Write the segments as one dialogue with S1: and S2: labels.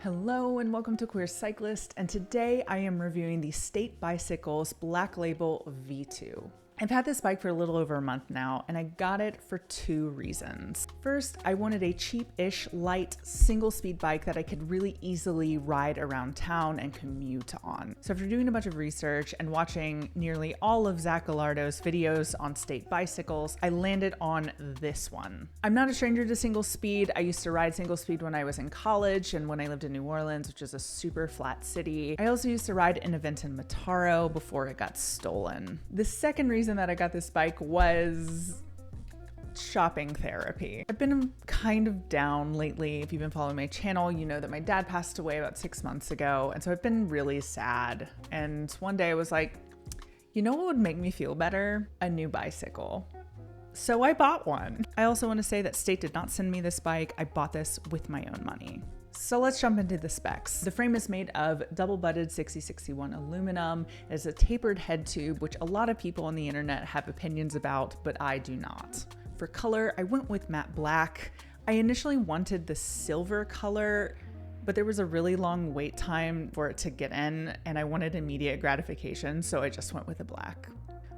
S1: Hello and welcome to Queer Cyclist, and today I am reviewing the State Bicycles Black Label V2. I've had this bike for a little over a month now, and I got it for two reasons. First, I wanted a cheap-ish, light, single-speed bike that I could really easily ride around town and commute on. So after doing a bunch of research and watching nearly all of Zach Gallardo's videos on state bicycles, I landed on this one. I'm not a stranger to single speed. I used to ride single speed when I was in college and when I lived in New Orleans, which is a super flat city. I also used to ride an event in Mataro before it got stolen. The second reason that I got this bike was shopping therapy. I've been kind of down lately. If you've been following my channel, you know that my dad passed away about 6 months ago. And so I've been really sad. And one day I was like, you know what would make me feel better? A new bicycle. So I bought one. I also want to say that State did not send me this bike. I bought this with my own money. So let's jump into the specs. The frame is made of double-butted 6061 aluminum. It has a tapered head tube, which a lot of people on the internet have opinions about, but I do not. For color, I went with matte black. I initially wanted the silver color, but there was a really long wait time for it to get in, and I wanted immediate gratification, so I just went with the black.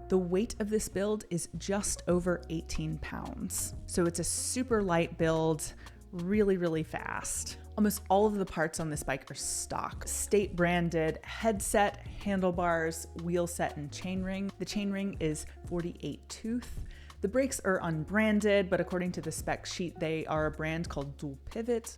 S1: The weight of this build is just over 18 pounds. So it's a super light build, really fast. Almost all of the parts on this bike are stock. State branded headset, handlebars, wheel set, and chainring. The chainring is 48 tooth. The brakes are unbranded, but according to the spec sheet, they are a brand called Dual Pivot.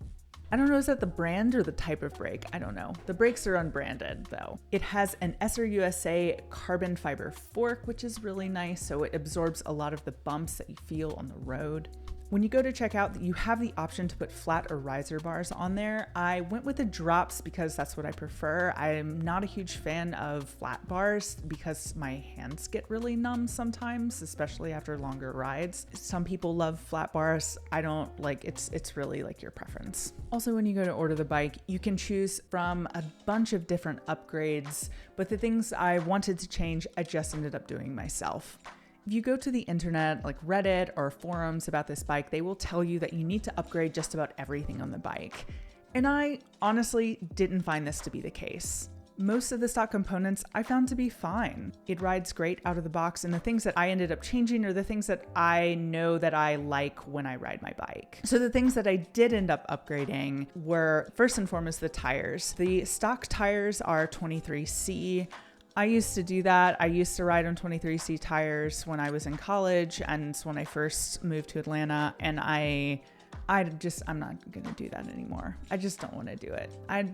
S1: I don't know, is that the brand or the type of brake? I don't know. The brakes are unbranded though. It has an SR USA carbon fiber fork, which is really nice, so it absorbs a lot of the bumps that you feel on the road. When you go to check out, you have the option to put flat or riser bars on there. I went with the drops because that's what I prefer. I'm not a huge fan of flat bars because my hands get really numb sometimes, especially after longer rides. Some people love flat bars. I don't like, it's really like your preference. Also, when you go to order the bike, you can choose from a bunch of different upgrades, but the things I wanted to change, I just ended up doing myself. If you go to the internet, like Reddit or forums about this bike, they will tell you that you need to upgrade just about everything on the bike. And I honestly didn't find this to be the case. Most of the stock components I found to be fine. It rides great out of the box, and the things that I ended up changing are the things that I know that I like when I ride my bike. So the things that I did end up upgrading were, first and foremost, the tires. The stock tires are 23C. I used to do that. I used to ride on 23C tires when I was in college and when I first moved to Atlanta, and I'm not gonna do that anymore. I just don't want to do it.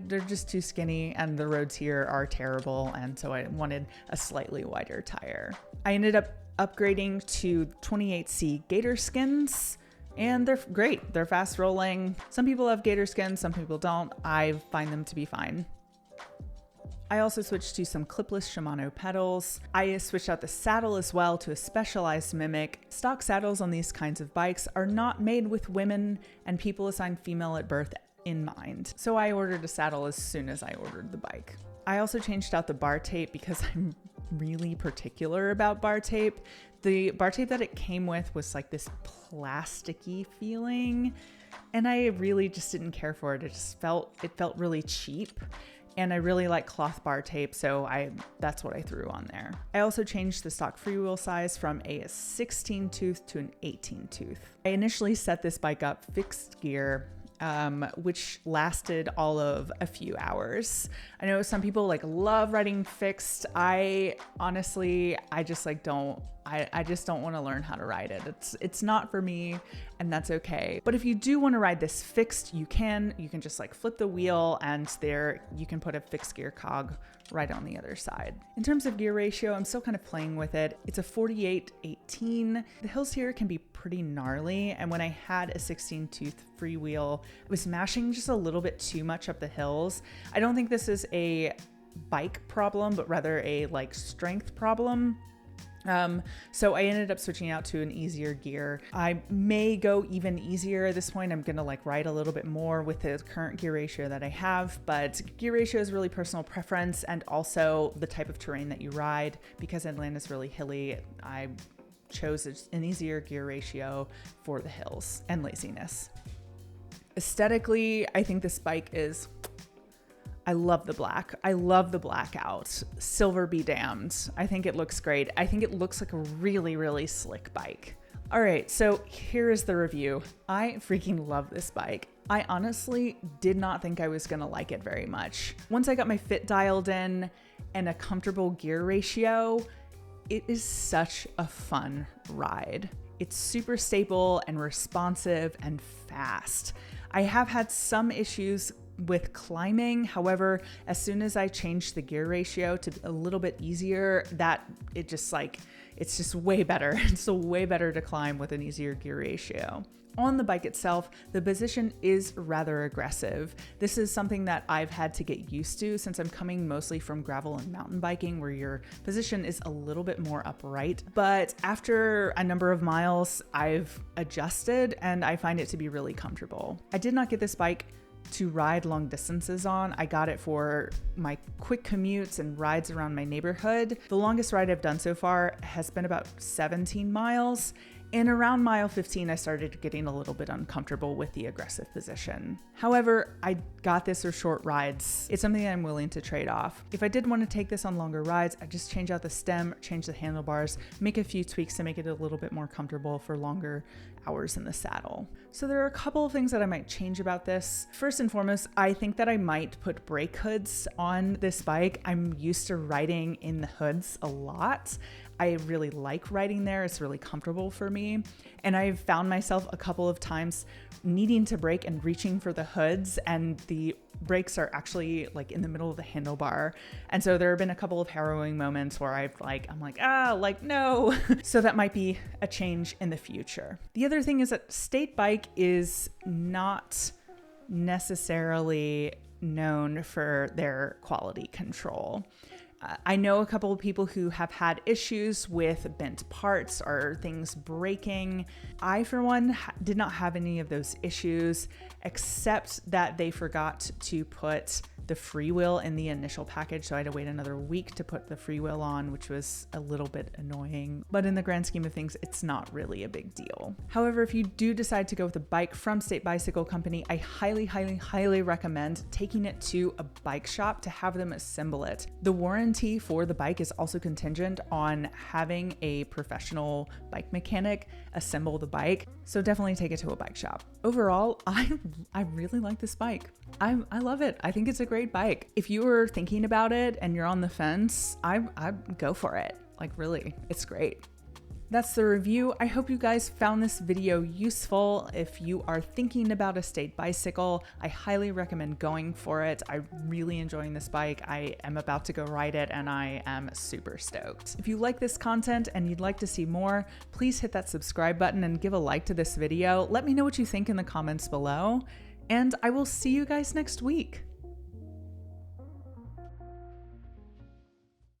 S1: They're just too skinny and the roads here are terrible, and so I wanted a slightly wider tire. I ended up upgrading to 28C gator skins, and they're great. They're fast rolling. Some people have gator skins, some people don't. I find them to be fine. I also switched to some clipless Shimano pedals. I switched out the saddle as well to a specialized Mimic. Stock saddles on these kinds of bikes are not made with women and people assigned female at birth in mind. So I ordered a saddle as soon as I ordered the bike. I also changed out the bar tape because I'm really particular about bar tape. The bar tape that it came with was like this plasticky feeling, and I really just didn't care for it. It felt really cheap. And I really like cloth bar tape, so that's what I threw on there. I also changed the stock freewheel size from a 16 tooth to an 18 tooth. I initially set this bike up fixed gear, which lasted all of a few hours. I know some people love riding fixed. I just don't want to learn how to ride it. It's not for me, and that's okay. But if you do want to ride this fixed, you can just flip the wheel, and there you can put a fixed gear cog right on the other side. In terms of gear ratio, I'm still kind of playing with it. It's a 48-18. The hills here can be pretty gnarly, and when I had a 16 tooth freewheel, I was mashing just a little bit too much up the hills. I don't think this is a bike problem, but rather a strength problem. So I ended up switching out to an easier gear. I may go even easier at this point. I'm gonna ride a little bit more with the current gear ratio that I have, but gear ratio is really personal preference and also the type of terrain that you ride. Because Atlanta's really hilly, I chose an easier gear ratio for the hills and laziness. Aesthetically, I think this bike is I love the black. I love the blackout. Silver be damned. I think it looks great. I think it looks like a really, really slick bike. All right, so here is the review. I freaking love this bike. I honestly did not think I was gonna like it very much. Once I got my fit dialed in and a comfortable gear ratio, it is such a fun ride. It's super stable and responsive and fast. I have had some issues with climbing. However, as soon as I changed the gear ratio to a little bit easier, it's just way better. It's way better to climb with an easier gear ratio. On the bike itself, the position is rather aggressive. This is something that I've had to get used to since I'm coming mostly from gravel and mountain biking, where your position is a little bit more upright. But after a number of miles, I've adjusted and I find it to be really comfortable. I did not get this bike to ride long distances on. I got it for my quick commutes and rides around my neighborhood. The longest ride I've done so far has been about 17 miles. And around mile 15, I started getting a little bit uncomfortable with the aggressive position. However, I got this for short rides. It's something I'm willing to trade off. If I did want to take this on longer rides, I'd just change out the stem, change the handlebars, make a few tweaks to make it a little bit more comfortable for longer hours in the saddle. So there are a couple of things that I might change about this. First and foremost, I think that I might put brake hoods on this bike. I'm used to riding in the hoods a lot. I really like riding there. It's really comfortable for me. And I've found myself a couple of times needing to brake and reaching for the hoods, and the brakes are actually like in the middle of the handlebar. And so there have been a couple of harrowing moments where I'm like, no. So that might be a change in the future. The other thing is that State Bike is not necessarily known for their quality control. I know a couple of people who have had issues with bent parts or things breaking. I, for one, did not have any of those issues, except that they forgot to put the freewheel in the initial package. So I had to wait another week to put the freewheel on, which was a little bit annoying. But in the grand scheme of things, it's not really a big deal. However, if you do decide to go with a bike from State Bicycle Company, I highly, highly, highly recommend taking it to a bike shop to have them assemble it. The warranty for the bike is also contingent on having a professional bike mechanic assemble the bike. So definitely take it to a bike shop. Overall, I really like this bike. I love it. I think it's a great bike. If you were thinking about it and you're on the fence, I'd go for it. Like, really, it's great. That's the review. I hope you guys found this video useful. If you are thinking about a state bicycle, I highly recommend going for it. I'm really enjoying this bike. I am about to go ride it and I am super stoked. If you like this content and you'd like to see more, please hit that subscribe button and give a like to this video. Let me know what you think in the comments below, and I will see you guys next week.